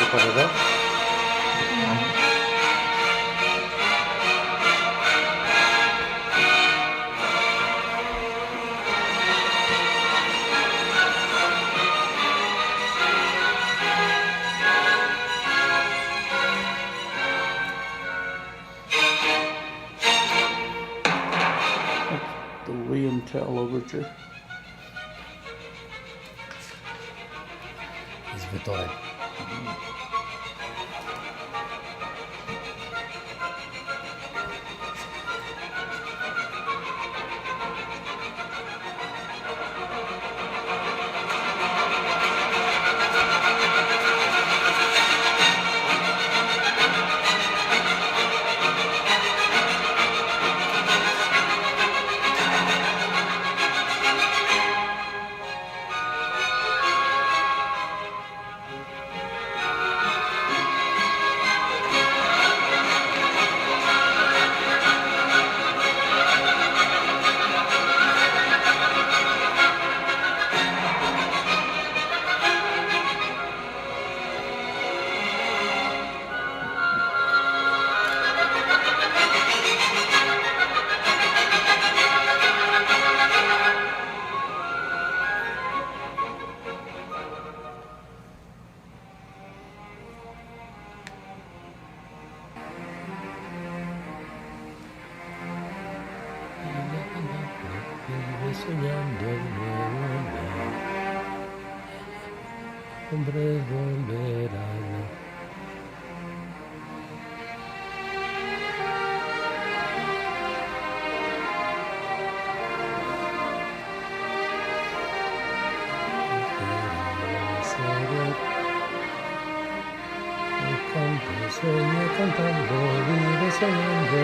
separar. The William Tell Overture. Jest Wytorek. Soñando hombres volverán. Canto, sueño cantando, vive soñando.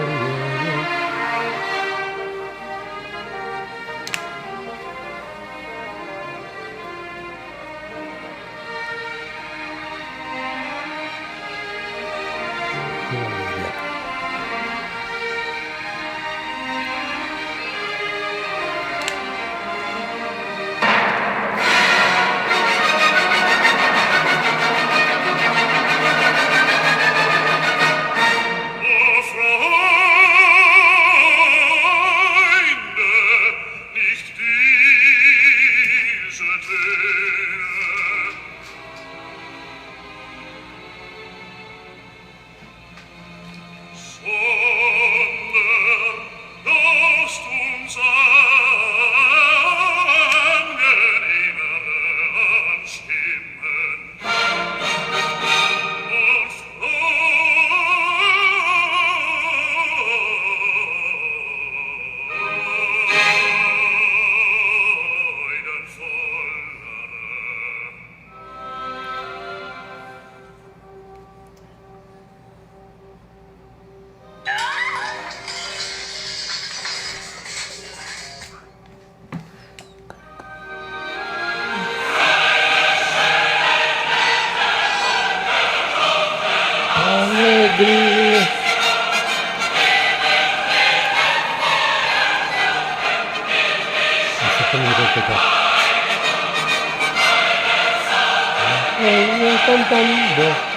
Cantando.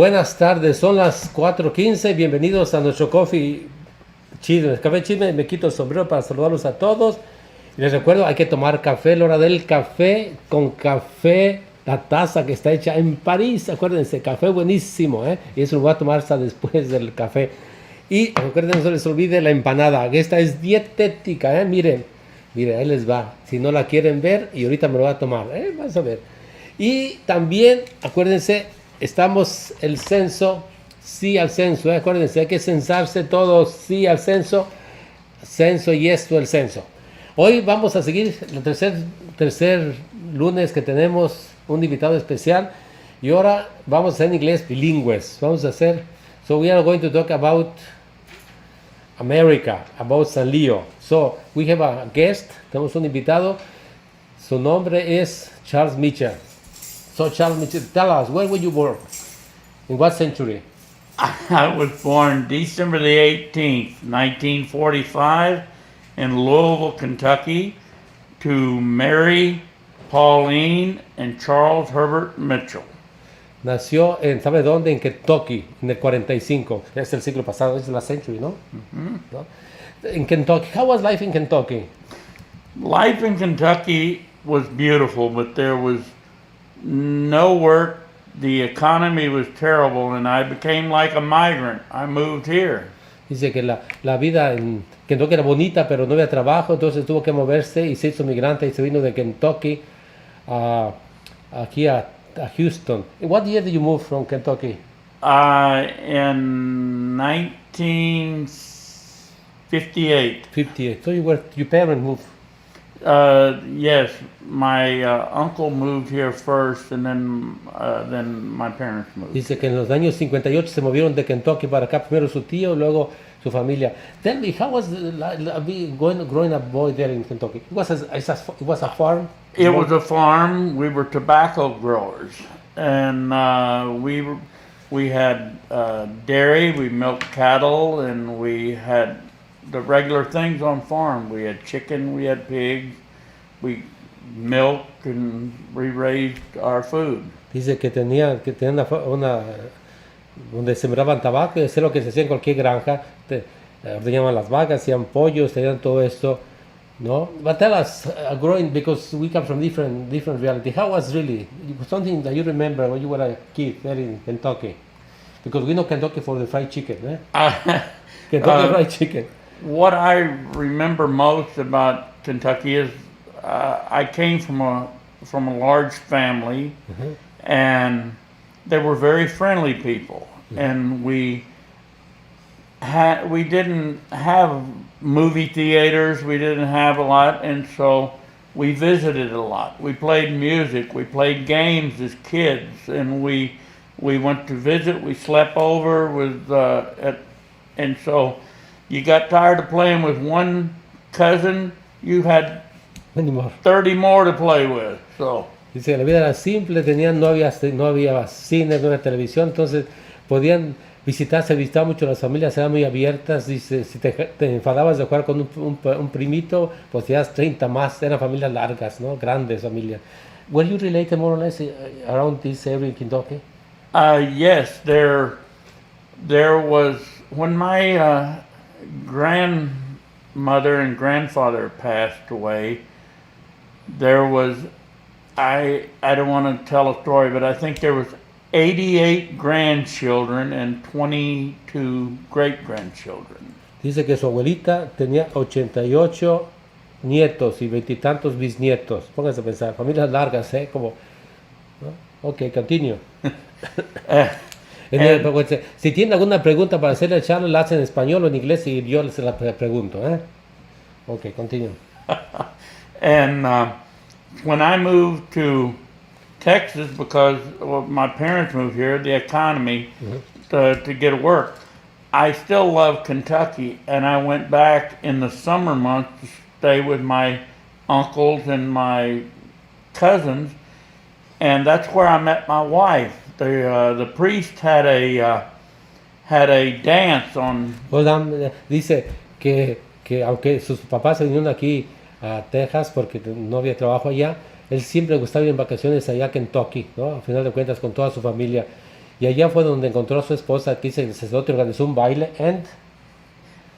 Buenas tardes, son las 4:15. Bienvenidos a nuestro Coffee Chisme. Café Chisme, me quito el sombrero para saludarlos a todos. Y les recuerdo, hay que tomar café, la hora del café, con café, la taza que está hecha en París. Acuérdense, café buenísimo, ¿eh? Y eso lo voy a tomar hasta después del café. Y recuerden, no se les olvide la empanada, que esta es dietética, ¿eh? Miren, ahí les va. Si no la quieren ver, y ahorita me lo voy a tomar, ¿eh? Vas a ver. Y también, acuérdense, estamos el censo, sí al censo, ¿eh? Acuérdense, hay que censarse todos, sí al censo y esto el censo. Hoy vamos a seguir el tercer lunes que tenemos un invitado especial y ahora vamos a hacer en inglés bilingües. Vamos a hacer, so we are going to talk about America, about San Leo. So we have a guest, tenemos un invitado, su nombre es Charles Mitchell. So Charles Mitchell, tell us, where were you born? In what century? I was born December the 18th, 1945, in Louisville, Kentucky, to Mary, Pauline, and Charles Herbert Mitchell. Nació en, ¿sabe dónde? En Kentucky, en el 45. Es el siglo pasado, es la century, ¿no? Mm-hmm. ¿No? In Kentucky. How was life in Kentucky? Life in Kentucky was beautiful, but there was no work. The economy was terrible, and I became like a migrant. I moved here. Dice que la vida en Kentucky era bonita, pero no había trabajo, entonces tuvo que moverse y se hizo migrante y se vino de Kentucky aquí a Houston. In what year did you move from Kentucky? In 1958. 58. So your parents moved. Yes, my uncle moved here first, and then my parents moved. Dice que en los años 58 se movieron de Kentucky para acá, primero su tío, luego su familia. Tell me, how was growing up boy there in Kentucky? It was a farm? It was a farm. We were tobacco growers, and we had dairy. We milked cattle, and we had the regular things on farm. We had chicken, we had pigs, we milked, and we raised our food. Dice que tenía una donde sembraban tabaco y hacía lo que se hacía en cualquier granja. Ordeñaban las vacas, hacían pollos, tenían todo esto, ¿no? But tell us, growing, because we come from different reality. How was really something that you remember when you were a kid there in Kentucky? Because we know Kentucky for the fried chicken, eh? Kentucky fried chicken. What I remember most about Kentucky is I came from a large family, Mm-hmm. and they were very friendly people, Mm-hmm. and we didn't have movie theaters, we didn't have a lot, and so we visited a lot. We played music, we played games as kids, and we went to visit. We slept over and so. You got tired of playing with one cousin, you had Many more. 30 more to play with. So Dice que la vida era simple, no había cine, no había televisión, entonces podían visitaban mucho, las familias eran muy abiertas. Dice, si te enfadabas de jugar con un primito, pues tenías 30 más, eran familias largas, ¿no? Grandes familias. Were you related more or less around this area in Kentucky? yes, there was, when my grandmother and grandfather passed away, there was, I don't want to tell a story, but I think there was 88 grandchildren and 22 great-grandchildren. Dice que su abuelita tenía 88 nietos y 20 y tantos bisnietos. Pónganse a pensar, familias largas, ¿eh? Como, ¿no? Ok, continue. Si tienen alguna pregunta para hacerle a Charles, la hacen en español o en inglés y yo se la pregunto, ¿eh? Ok, continue. And when I moved to Texas, because my parents moved here, the economy, Mm-hmm. to get work, I still love Kentucky, and I went back in the summer months to stay with my uncles and my cousins, and that's where I met my wife. The priest had a dance on. Dice que aunque sus papás se vinieron aquí a Texas porque no había trabajo allá, él siempre le gustaba ir en vacaciones allá a Kentucky, ¿no? Al final de cuentas con toda su familia. Y allá fue donde encontró a su esposa, que dice que el sacerdote organizó un baile.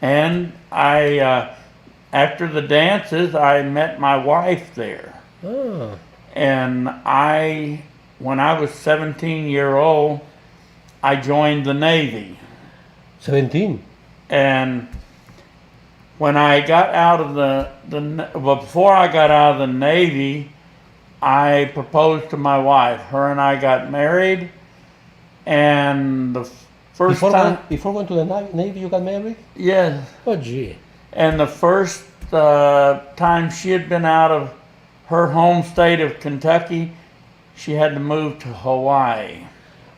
And after the dances, I met my wife there. Ah, And when I was 17-year-old, I joined the Navy. 17. And when I got out of before I got out of the Navy, I proposed to my wife. Her and I got married, and the first time, Before going to the Navy, you got married? yes, Oh, gee. and the first time she had been out of her home state of Kentucky, she had to move to Hawaii.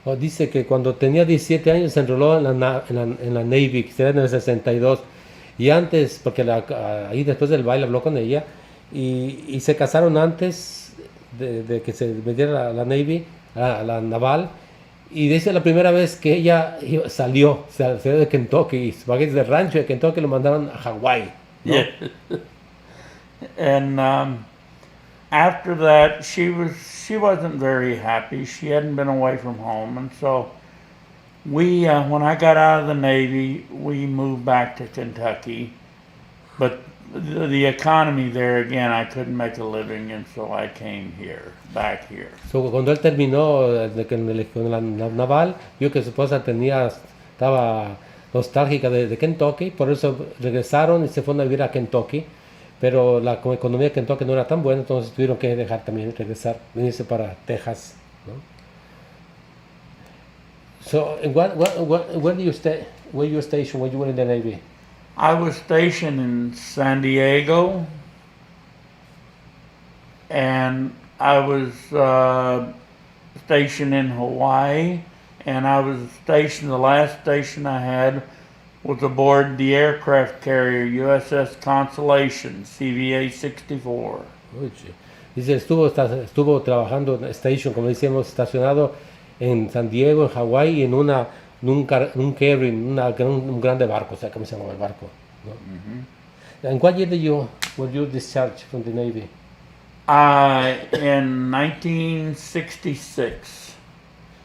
Oh, dice que cuando tenía 17 años se enroló en la Navy, que era en el 62. Y antes, porque ahí después del baile habló con ella, y se casaron antes de que se metiera a la Navy, a la naval. Y dice la primera vez que ella salió de Kentucky, y del rancho de Kentucky lo mandaron a Hawái, ¿no? Yeah. And after that, she wasn't very happy. She hadn't been away from home, and so when I got out of the Navy, we moved back to Kentucky. But the economy there again, I couldn't make a living, and so I came back here. So, cuando él terminó con la naval, vio que su esposa estaba nostálgica de Kentucky, por eso regresaron y se fueron a vivir a Kentucky. Pero la economía de Kentucky no era tan buena, entonces tuvieron que dejar también, venirse para Texas, ¿no? So, where do you stay? Where you stationed when you were in the Navy? I was stationed in San Diego, and I was stationed in Hawaii, and I was stationed, the last station I had was aboard the aircraft carrier USS Constellation, CVA 64. Oye, dice, estuvo trabajando en station, como decíamos, estacionado en San Diego, en Hawái, en un carry, un grande barco, o sea, ¿cómo se llama el barco? ¿No? Mm-hmm. And what year were you discharged from the Navy? In 1966.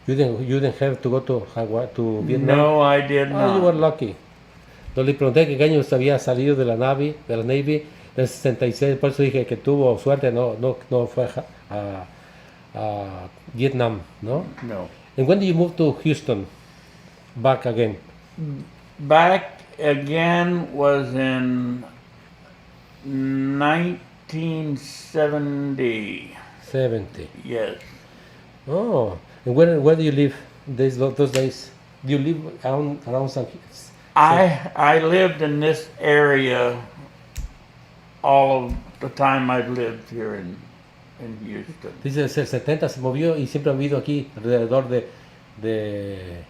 You didn't have to go to Hawaii, to Vietnam? No, I did Oh, you were not. lucky. Yo le pregunté qué año había salido de la Navy, del 66, por eso dije que tuvo suerte, no fue a Vietnam, ¿no? No. And when did you move to Houston? Back again? Back again was in 1970. 70. Yes. Oh, and where do you live those days? Do you live around San I lived in this area all of the time I've lived here in Houston. Dice, desde el 70 se movió y siempre ha vivido aquí alrededor de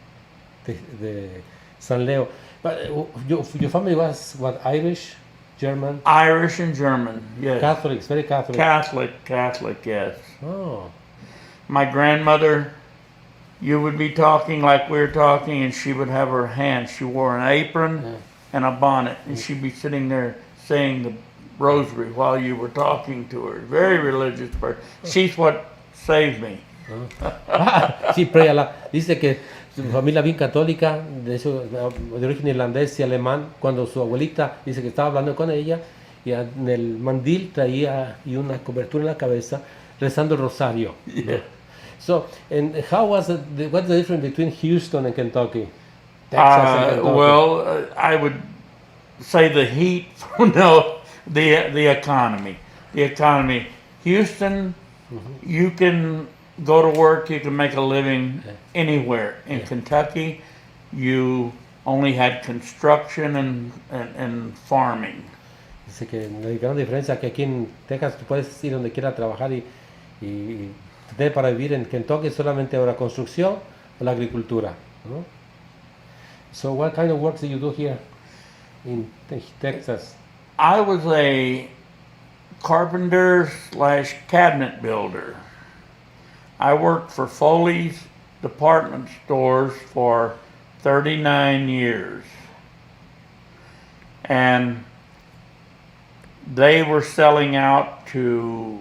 San Leo. But your family was what, Irish, German? Irish and German, yes. Catholics, very Catholic. Catholic, yes. Oh, My grandmother, you would be talking like we were talking, and she would have her hand. She wore an apron and a bonnet, and she'd be sitting there saying the rosary while you were talking to her. Very religious person. She's what saved me. sí, pray Allah. Dice que su familia bien católica, de origen irlandés y alemán, cuando su abuelita dice que estaba hablando con ella y en el mandil traía y una cobertura en la cabeza rezando el rosario. Yeah. So, and what's the difference between Houston and Kentucky? Texas and Kentucky? Well, I would say the heat. No, the economy. The economy. Houston, you can go to work. You can make a living anywhere. In Kentucky, you only had construction and farming. Dice que la gran diferencia es que aquí en Texas tú puedes ir donde quieras trabajar y tener para vivir. En Kentucky solamente ahora construcción o la agricultura, ¿no? So what kind of work do you do here in Texas? I was a carpenter/cabinet builder. I worked for Foley's department stores for 39 years. And they were selling out to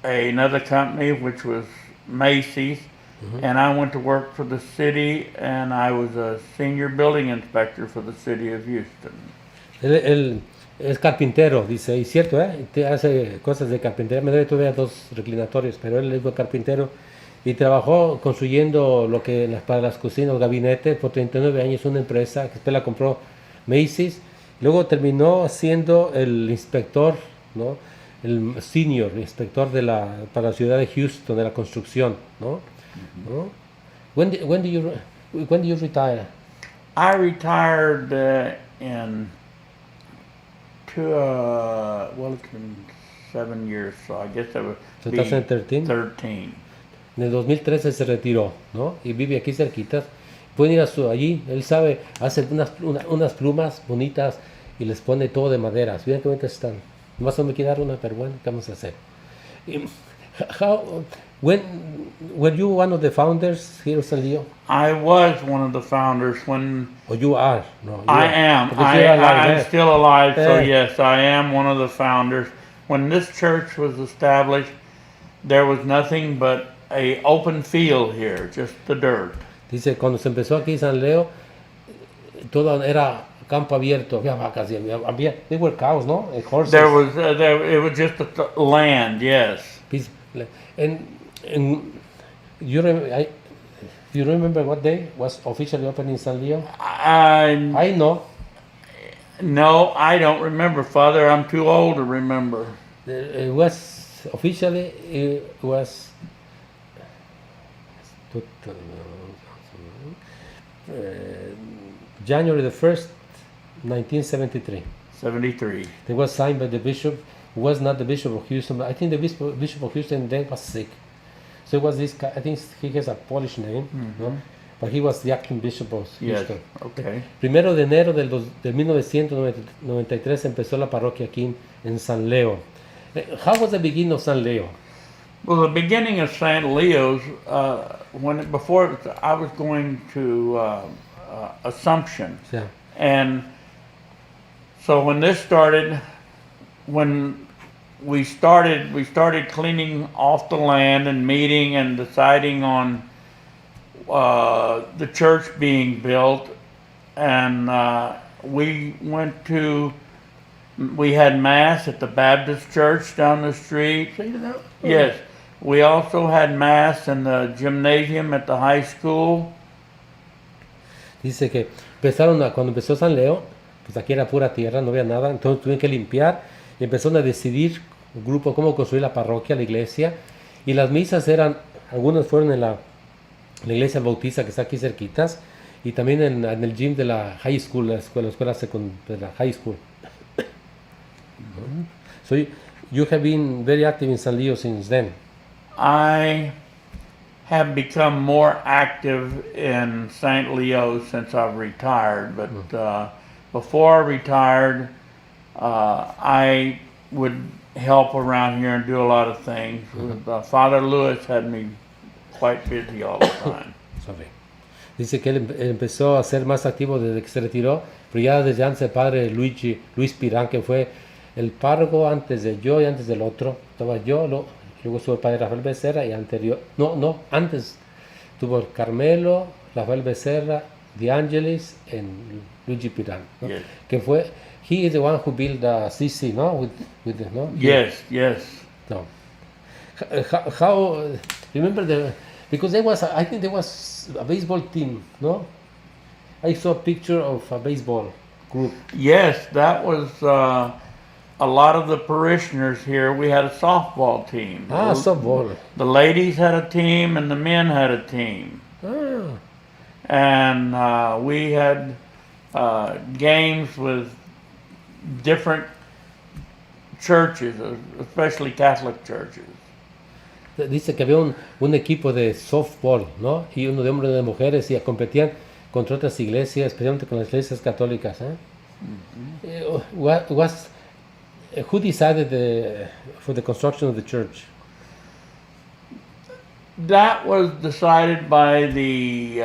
another company, which was Macy's, and I went to work for the city, and I was a senior building inspector for the city of Houston. Él es carpintero, dice, y cierto, te hace cosas de carpintería. Me debe todavía 2 reclinatorios, pero él fue carpintero y trabajó construyendo lo que para las cocinas, gabinete, por 39 años, una empresa que después la compró Macy's. Luego terminó siendo el inspector, ¿no? El senior inspector para la ciudad de Houston, de la construcción, ¿no? ¿No? When do you retire? I retired in well, it's been 7 years, so I guess that would be 2013. 13. En el 2013 se retiró, ¿no? Y vive aquí cerquita. Pueden ir allí, él sabe, hace unas plumas bonitas y les pone todo de maderas. Miren qué bonitas están. Nomás no me quiere dar una, pero bueno, ¿qué vamos a hacer? Were you one of the founders here, San Leo? I was one of the founders when Or you are? No, you I are. am. Because you're alive, I'm still alive, so Eh. yes, I am one of the founders. When this church was established, there was nothing but a open field here, just the dirt. Dice, cuando se empezó aquí San Leo, todo era campo abierto, había vacas y they were cows, ¿no? And horses. It was just land, yes. And you remember what day was officially opened in San Leo? I know. No, I don't remember, Father. I'm too old to remember. It was officially, January the 1st, 1973. 73. It was signed by the bishop, who was not the bishop of Houston, but I think the bishop of Houston then was sick. So it was this guy, I think he has a Polish name, no? But he was the acting bishop of Houston. Yes, okay. Primero de enero del 1993 empezó la parroquia aquí en San Leo. How was the beginning of San Leo? Well, the beginning of St. Leo's, before I was going to Assumption. Yeah. And so when this started, when we started cleaning off the land and meeting and deciding on the church being built, and we had Mass at the Baptist church down the street. Yes. We also had Mass in the gymnasium at the high school. Dice que cuando empezó San Leo, pues aquí era pura tierra, no había nada, entonces tuvieron que limpiar y empezaron a decidir un grupo cómo construir la parroquia, la iglesia, y las misas algunas fueron en la iglesia bautista que está aquí cerquitas, y también en el gym de la high school, la escuela de la high school. So you have been very active in San Leo since then. I have become more active in St. Leo since I've retired, but before I retired, I would help around here and do a lot of things. Father Lewis had me quite busy all the time. Sorry. Dice que él empezó a ser más activo desde que se retiró, pero ya desde antes el padre Luis Pirán, que fue el párroco antes de yo y antes del otro. Estaba yo, luego estuvo el padre Rafael Becerra y antes tuvo el Carmelo, Rafael Becerra, De Angelis and Luigi Pirán, ¿no? Yes. Que fue, he is the one who built the CC, no? No? Yes. No. How remember because I think there was a baseball team, no? I saw a picture of a baseball group. Yes, that was a lot of the parishioners here. We had a softball team. Softball. The ladies had a team and the men had a team. And we had games with different churches, especially Catholic churches. Dice que había un equipo de softball, ¿no? Y uno de hombres y de mujeres y competían contra otras iglesias, especialmente con las iglesias católicas. Who decided for the construction of the church? That was decided by the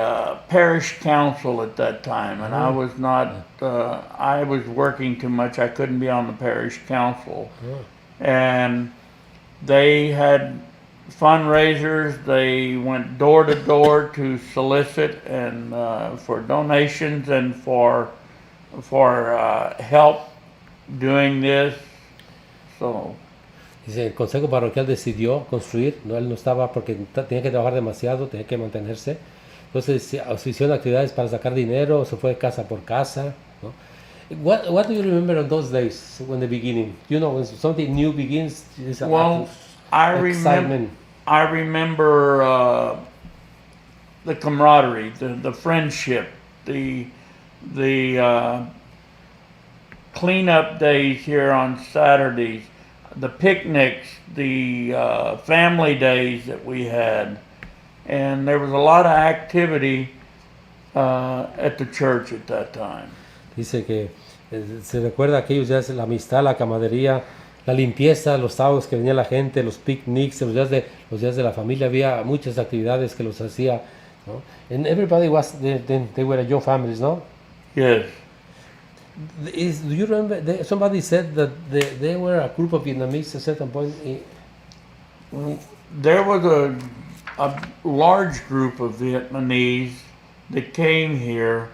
parish council at that time, and I was not. I was working too much. I couldn't be on the parish council, and they had fundraisers. They went door to door to solicit and for donations and for help doing this. So Dice, el consejo parroquial decidió construir, no, él no estaba porque tenía que trabajar demasiado, tenía que mantenerse. Entonces se hicieron actividades para sacar dinero, se fue casa por casa, ¿no? What do you remember on those days when the beginning? You know, when something new begins, it's well, I excitement. remember the camaraderie, the friendship, the cleanup days here on Saturdays, the picnics, the family days that we had, and there was a lot of activity at the church at that time. Dice que se recuerda aquellos días, la amistad, la camaradería, la limpieza, los sábados que venía la gente, los picnics, los días de la familia, había muchas actividades que los hacía, ¿no? And everybody was, they were your families, no? Yes. Do you remember, somebody said that they were a group of Vietnamese at a certain point? There was a large group of Vietnamese that came here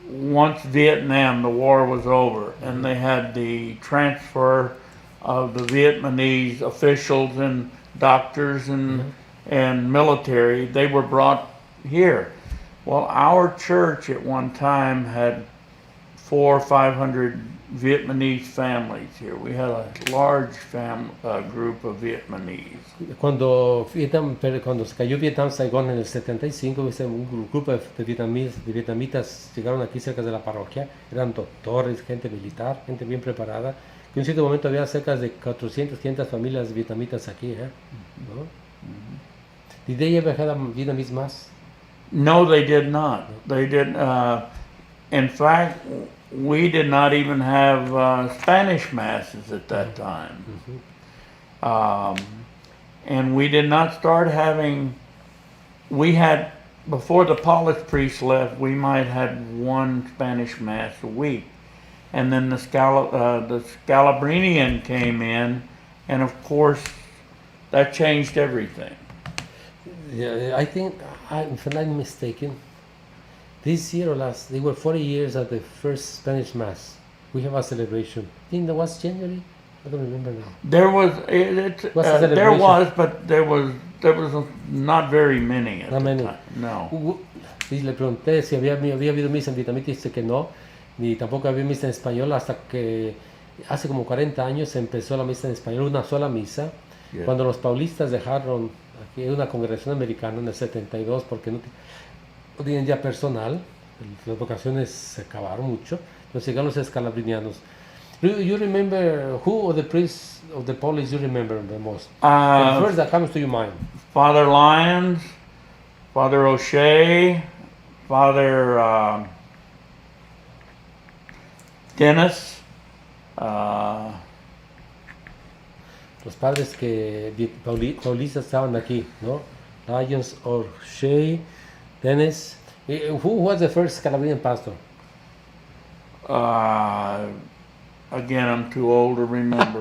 once Vietnam, the war was over, and they had the transfer of the Vietnamese officials and doctors and military. They were brought here. Well, our church at one time had 400 or 500 Vietnamese families here. We had a large group of Vietnamese. Cuando se cayó Vietnam, Saigón en el 75, un grupo de vietnamitas llegaron aquí cerca de la parroquia. Eran doctores, gente militar, gente bien preparada. Que en un cierto momento había cerca de 400, 500 familias vietnamitas aquí, ¿no? Did they ever have Vietnamese mass? No, they did not. They did. In fact, we did not even have Spanish masses at that time. And we did not start having, we had, before the Polish priest left, we might had one Spanish mass a week. And then the Scalabrinian came in, and of course, that changed everything. Yeah, I think, if I'm not mistaken, this year or last, they were 40 years of the first Spanish Mass. We have a celebration. I think that was January. I don't remember now. There was, but there was not very many at the time. No. Y le pregunté si había habido misa en vietnamita y dice que no, ni tampoco había misa en español hasta que hace como 40 años se empezó la misa en español, una sola misa. Yeah. Cuando los paulistas dejaron aquí una congregación americana en el 72 porque no tenían ya personal, las vocaciones se acabaron mucho, entonces llegaron los escalabrinianos. You remember who of the priests of the Polish you remember the most? The first that comes to your mind. Father Lyons, Father O'Shea, Father Dennis. Los padres que paulistas estaban aquí, ¿no? Lyons, O'Shea, Dennis. Who was the first Calabrian pastor? Again, I'm too old to remember.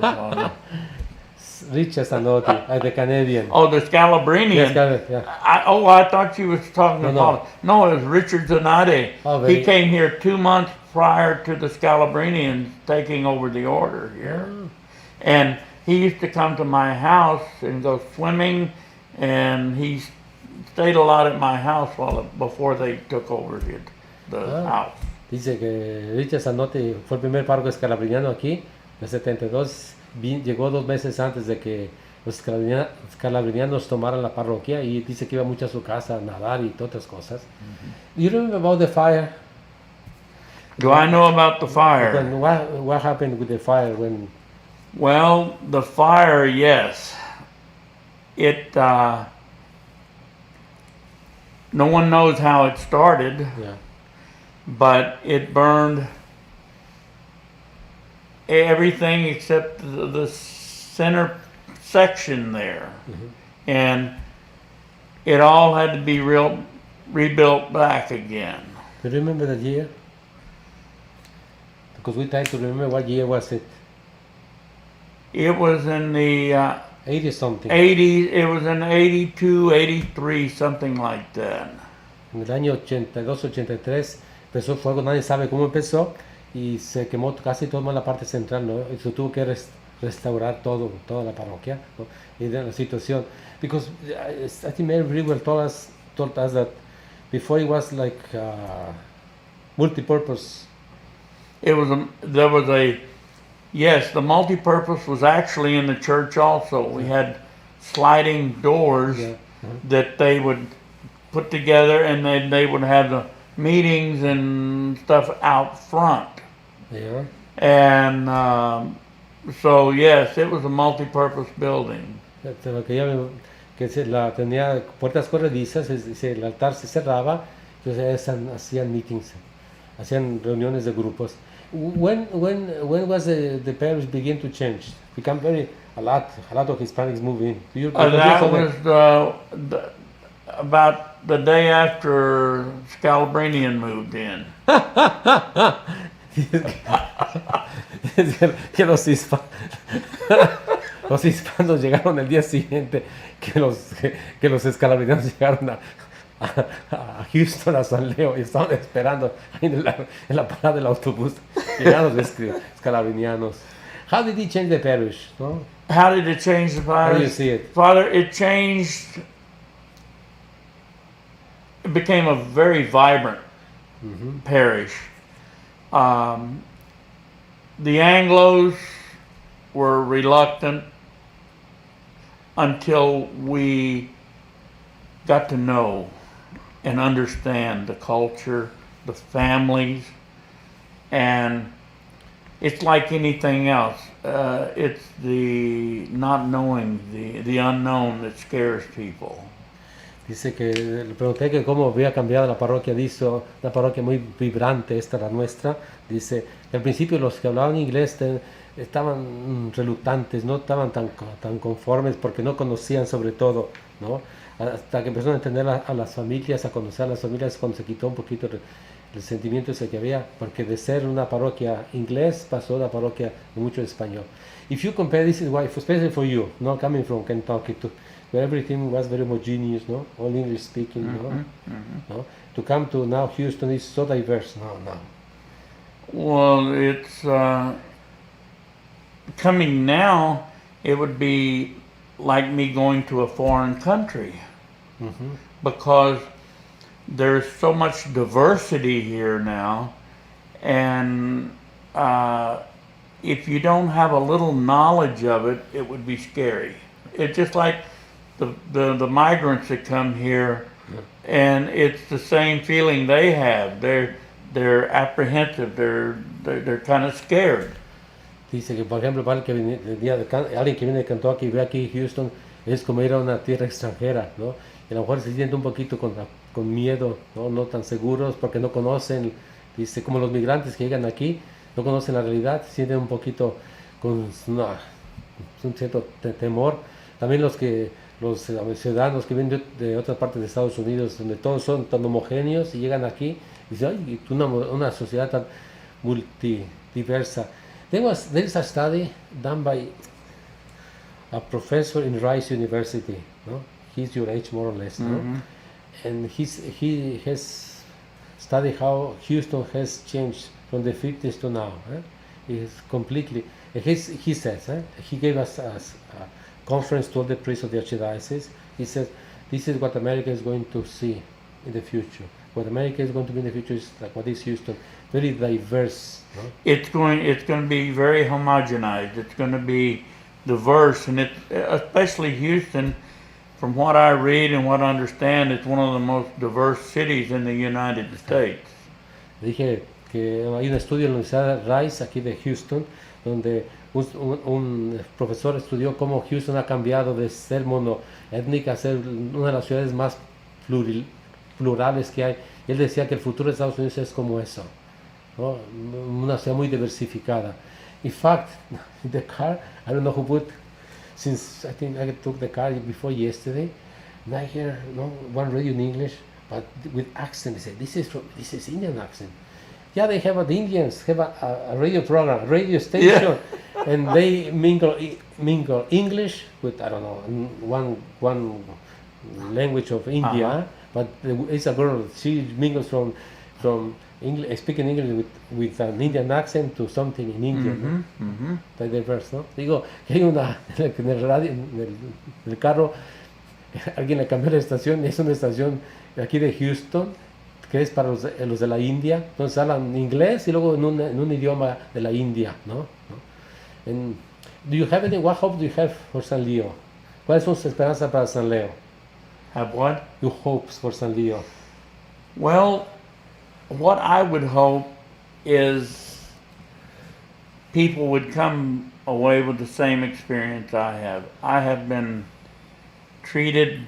Richard Zanotti, the Canadian. Oh, the Scalabrinian. Yes, yeah. I thought you was talking No, about. No, it was Richard Zanotti. Oh, he came here 2 months prior to the Scalabrinians taking over the order here. And he used to come to my house and go swimming, and he stayed a lot at my house before they took over the house. Dice que Richard Zanotti fue el primer párroco escalabriniano aquí, en el 72, llegó 2 meses antes de que los escalabrinianos tomaran la parroquia y dice que iba mucho a su casa a nadar y otras cosas. You remember about the fire? Do I know about the fire? What happened with the fire when? Well, the fire, yes. It, no one knows how it started. Yeah. But it burned everything except the center section there. And it all had to be rebuilt back again. Do you remember the year? Because we tried to remember what year was it. It was in the 80 something. 80, it was in 82, 83, something like that. En el año 82, 83 empezó el fuego, nadie sabe cómo empezó y se quemó casi toda la parte central, ¿no? Y se tuvo que restaurar toda la parroquia, ¿no? Y de la situación. Because I think Mary very well told us that before it was like multi-purpose. Yes, the multi-purpose was actually in the church also. We had sliding doors that they would put together, and then they would have the meetings and stuff out front. Yeah. And so yes, it was a multi-purpose building. Lo que tenía puertas corredizas, el altar se cerraba, entonces hacían meetings, hacían reuniones de grupos. When was the parish begin to change? Become a lot of Hispanics move in. That was about the day after Scalabrinian moved in. Que los hispanos llegaron el día siguiente, que los escalabrinianos llegaron a Houston, a San Leo, y estaban esperando ahí en la parada del autobús. Llegaron los escalabrinianos. How did he change the parish? No? How did it change the parish? How do you see it? Father, it changed. It became a very vibrant parish. The Anglos were reluctant until we got to know and understand the culture, the families, and it's like anything else. It's the not knowing, the unknown that scares people. Dice que le pregunté que cómo había cambiado la parroquia, dice una parroquia muy vibrante, esta la nuestra. Dice que al principio los que hablaban inglés estaban reluctantes, no estaban tan conformes porque no conocían sobre todo, ¿no? Hasta que empezaron a entender a las familias, a conocer a las familias, cuando se quitó un poquito el sentimiento ese que había, porque de ser una parroquia inglés pasó a una parroquia de mucho español. If you compare, this is why, especially for you, no, coming from Kentucky, where everything was very homogeneous, no, all English speaking, no, to come to now Houston is so diverse, no. Well, it's coming now. It would be like me going to a foreign country because there's so much diversity here now, and if you don't have a little knowledge of it, it would be scary. It's just like the migrants that come here, and it's the same feeling they have. They're apprehensive. They're kind of scared. Dice que, por ejemplo, alguien que viene de Kentucky y ve aquí Houston es como ir a una tierra extranjera, ¿no? Y a lo mejor se siente un poquito con miedo, ¿no? No tan seguros porque no conocen, dice, como los migrantes que llegan aquí, no conocen la realidad, se sienten un poquito con un cierto temor. También los ciudadanos que vienen de otras partes de Estados Unidos, donde todos son tan homogéneos y llegan aquí, y dicen, ay, una sociedad tan multidiversa. There is a study done by a professor in Rice University. No? He's your age more or less, no? And he has studied how Houston has changed from the 50s to now. It's completely. He says he gave us a conference to all the priests of the archdiocese. He says this is what America is going to see in the future. What America is going to be in the future is like what is Houston, very diverse. No? It's going to be very homogenized. It's going to be diverse, and especially Houston. From what I read and what I understand, it's one of the most diverse cities in the United States. Dije que hay un estudio en la Universidad Rice aquí de Houston, donde un profesor estudió cómo Houston ha cambiado de ser monoétnica a ser una de las ciudades más plurales que hay. Y él decía que el futuro de Estados Unidos es como eso, ¿no? Una ciudad muy diversificada. In fact, in the car, I don't know who put, since I think I took the car before yesterday, and I hear one radio in English, but with accent. They say, this is Indian accent. Yeah, they have the Indians have a radio program, a radio station, and they mingle mingle English with, I don't know, one language of India, but it's a girl. She mingles from English, speaking English with an Indian accent to something in Indian. ¿No? Está diverso, ¿no? Digo, que hay una en el radio, en el carro, alguien le cambió la estación, y es una estación aquí de Houston, que es para los de la India. Entonces hablan inglés y luego en un idioma de la India, ¿no? And do you have what hope do you have for San Leo? ¿Cuáles son sus esperanzas para San Leo? Have what? Your hopes for San Leo? Well, what I would hope is people would come away with the same experience I have. I have been treated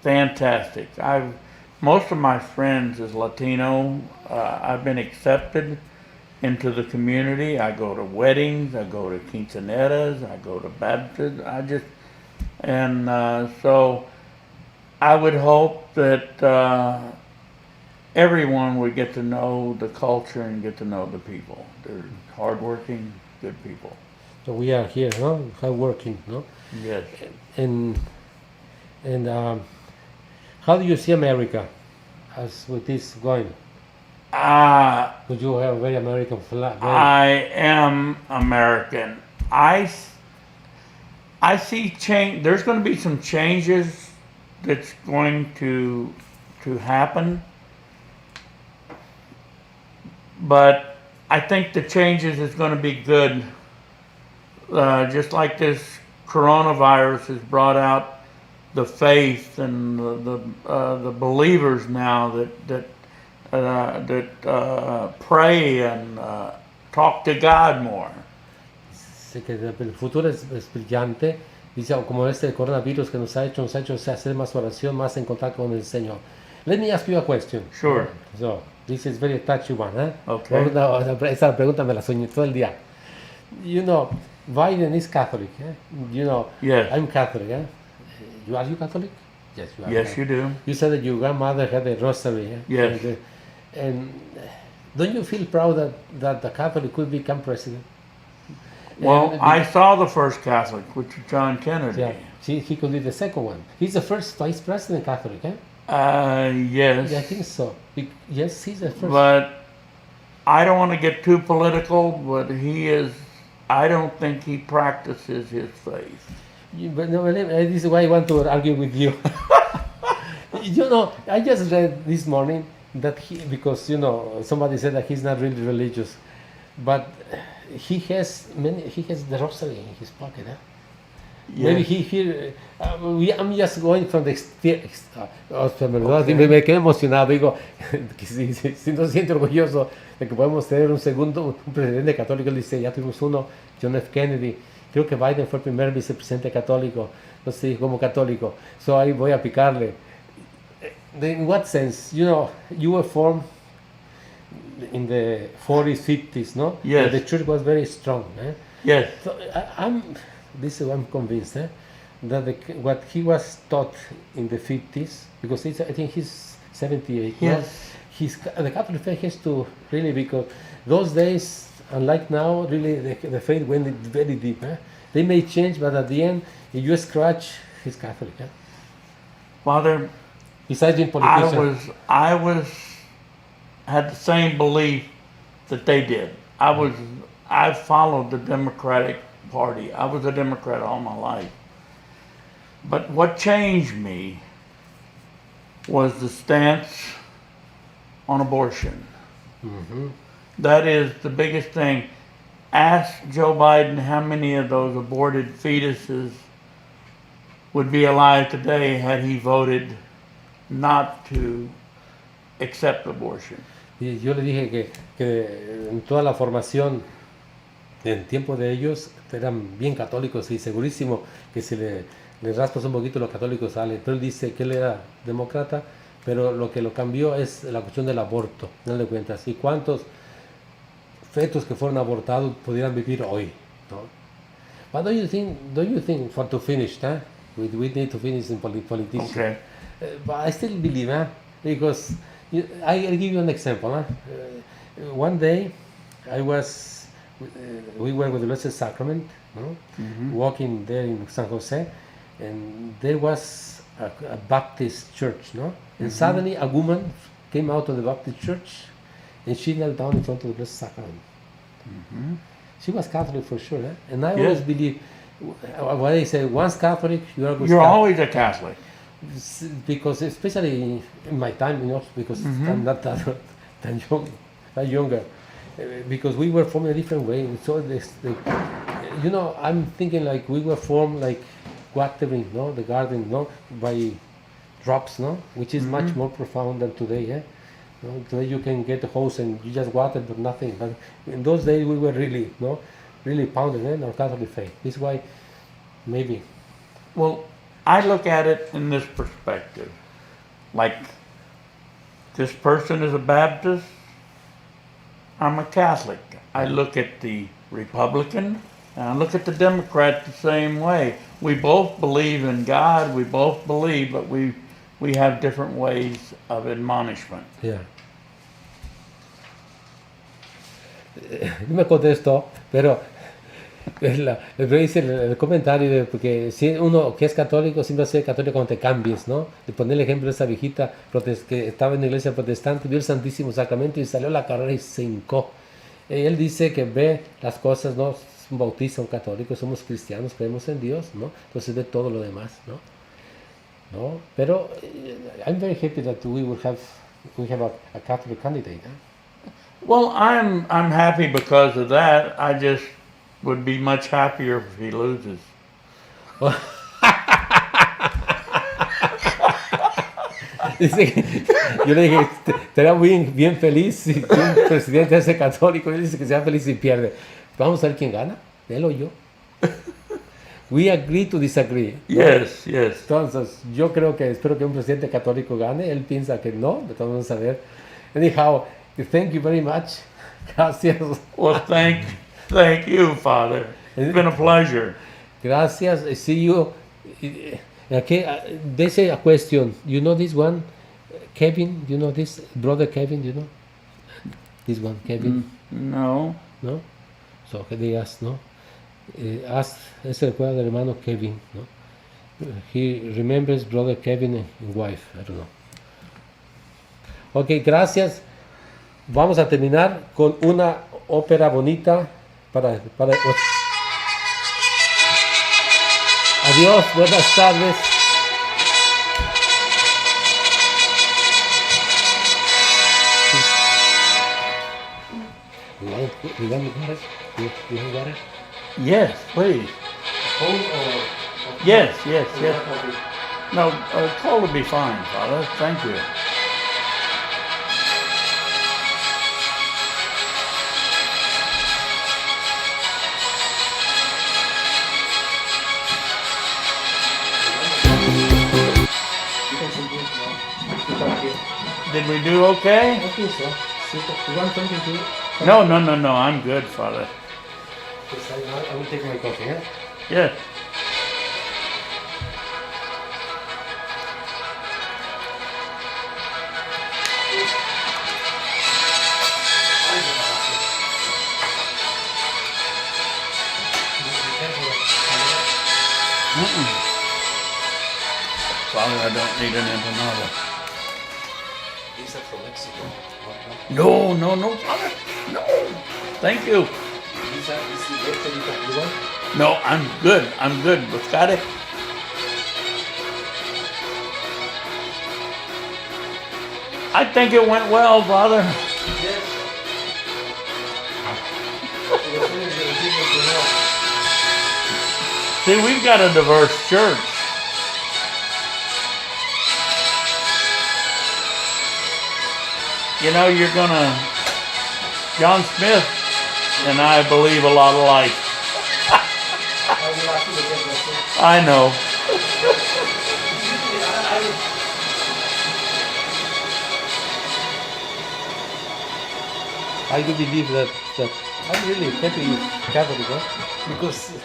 fantastic. Most of my friends is Latino. I've been accepted into the community. I go to weddings, I go to quinceaneras, I go to baptisms. So I would hope that everyone would get to know the culture and get to know the people. They're hardworking, good people. So we are here, no? Hardworking, no? Yes. And how do you see America as with this going? Because you have a very American flag. I am American. I see change. There's going to be some changes that's going to happen, but I think the changes is going to be good. Just like this coronavirus has brought out the faith and the believers now that pray and talk to God more. Sé que el futuro es brillante. Dice, como este coronavirus que nos ha hecho hacer más oración, más en contacto con el Señor. Let me ask you a question. Sure. So, this is very touchy one, huh? Okay. Esa pregunta me la soñé todo el día. You know, Biden is Catholic, eh? You know, Yes. I'm Catholic, eh? Are you Catholic? Yes, you are. Yes, you do. You said that your grandmother had a rosary, eh? Yes. And don't you feel proud that the Catholic could become president? Well, And I saw the first Catholic, which was John Kennedy. yeah, he could be the second one. He's the first vice president Catholic, eh? Yes. Yeah, I think so. Yes, he's the first. But I don't want to get too political, but I don't think he practices his faith. But no, this is why I want to argue with you. You know, I just read this morning that because you know somebody said that he's not really religious, but he has the rosary in his pocket. Huh? Yes. Maybe I'm just going from the me quedé emocionado, digo, que si no siento orgulloso de que podemos tener un presidente católico. Él dice, ya tuvimos uno, John F. Kennedy, creo que Biden fue el primer vicepresidente católico, no sé, como católico, so ahí voy a picarle. In what sense, you know, you were formed in the 40s, 50s, no? Yes. The church was very strong, eh? Yes. So I'm convinced that what he was taught in the 50s, because I think he's 78. Yes. No? The Catholic faith has to really, because those days, unlike now, really the faith went very deep. Eh? They may change, but at the end, if you scratch, he's Catholic. Eh? Father, Besides being politician. I had the same belief that they did. I followed the Democratic Party. I was a Democrat all my life. But what changed me was the stance on abortion. Mm-hmm. That is the biggest thing. Ask Joe Biden how many of those aborted fetuses would be alive today had he voted not to accept abortion. Y yo le dije que en toda la formación, en tiempo de ellos, eran bien católicos y segurísimo que si le raspas un poquito los católicos salen. Pero él dice que él era demócrata, pero lo que lo cambió es la cuestión del aborto, no le cuentas. ¿Y cuántos fetos que fueron abortados pudieran vivir hoy? ¿No? But don't you think for to finish, huh? We need to finish in politics. Okay. But I still believe, because I'll give you an example. One day, we were with the Blessed Sacrament, no? Walking there in San Jose, and there was a Baptist church, no? And suddenly a woman came out of the Baptist church, and she knelt down in front of the Blessed Sacrament. She was Catholic for sure, and I always believe what they say: once Catholic, you are always You're Catholic. always a Catholic. Because especially in my time, because I'm not that young, that younger, because we were formed a different way. So I'm thinking like we were formed like watering, no, the garden, no, by drops, no, which is much more profound than today. No, today you can get a hose and you just water, but nothing. But in those days we were really, really pounded in our Catholic faith. This is why, maybe. Well, I look at it in this perspective. Like, this person is a Baptist, I'm a Catholic. I look at the Republican, and I look at the Democrat the same way. We both believe in God, we both believe, but we have different ways of admonishment. Yeah. No me contestó, pero dice el comentario de porque si uno que es católico siempre va a ser católico cuando te cambies, ¿no? De poner el ejemplo de esa viejita que estaba en la iglesia protestante, vio el Santísimo Sacramento y salió a la carrera y se hincó. Él dice que ve las cosas, ¿no? Es un bautista, un católico, somos cristianos, creemos en Dios, ¿no? Entonces ve todo lo demás, ¿no? Pero I'm very happy that we have a Catholic candidate. Well, I'm happy because of that. I just would be much happier if he loses. Dice que, yo le dije, estaría bien feliz si un presidente ese católico, él dice que sea feliz si pierde. Vamos a ver quién gana, él o yo. We agree to disagree. ¿No? Yes. Entonces, yo espero que un presidente católico gane. Él piensa que no, vamos a ver. Anyhow, thank you very much. Gracias. Well, thank you, Father. It's been a pleasure. Gracias. See you. Okay, there's a question. You know this one? Kevin, you know this? Brother Kevin, you know? This one, Kevin? No. ¿No? So, que digas, ¿no? Es el recuerdo del hermano Kevin, ¿no? He remembers brother Kevin and wife, I don't know. Ok, gracias. Vamos a terminar con una ópera bonita para Adiós, buenas tardes. You want water? You want water? Yes, please. Cold Yes. No, cold would be fine, Father. Thank you. Did we do okay? I think so. You want something to eat? No. I'm good, Father. I will take my coffee, yeah? Yes. Father, I don't need an empanada. These are from Mexico. No, Father. No. Thank you. This is the electrónicamente. You want? No, I'm good. Buscare. I think it went well, Father. Yes. See, we've got a diverse church. You know, John Smith and I believe a lot alike. I know. I do believe that I'm really happy with Catholic, because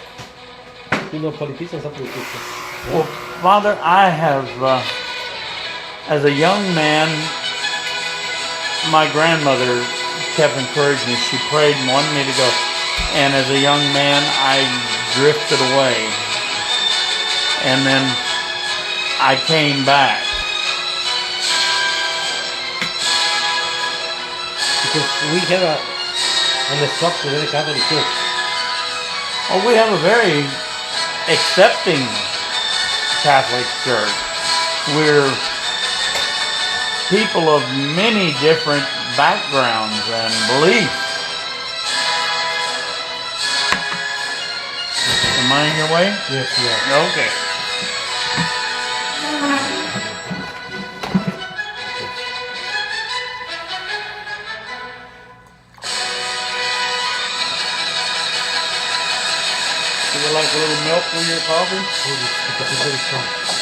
politicians are politicians. Well, Father, I have, as a young man, my grandmother kept encouraging me. She prayed and wanted me to go. And as a young man, I drifted away. And then I came back. Because we have an structure in the Catholic Church. Well, we have a very accepting Catholic Church. We're people of many different backgrounds and beliefs. Am I in your way? Yes, yes. Okay. Do you like a little milk with your coffee? Because it's very strong.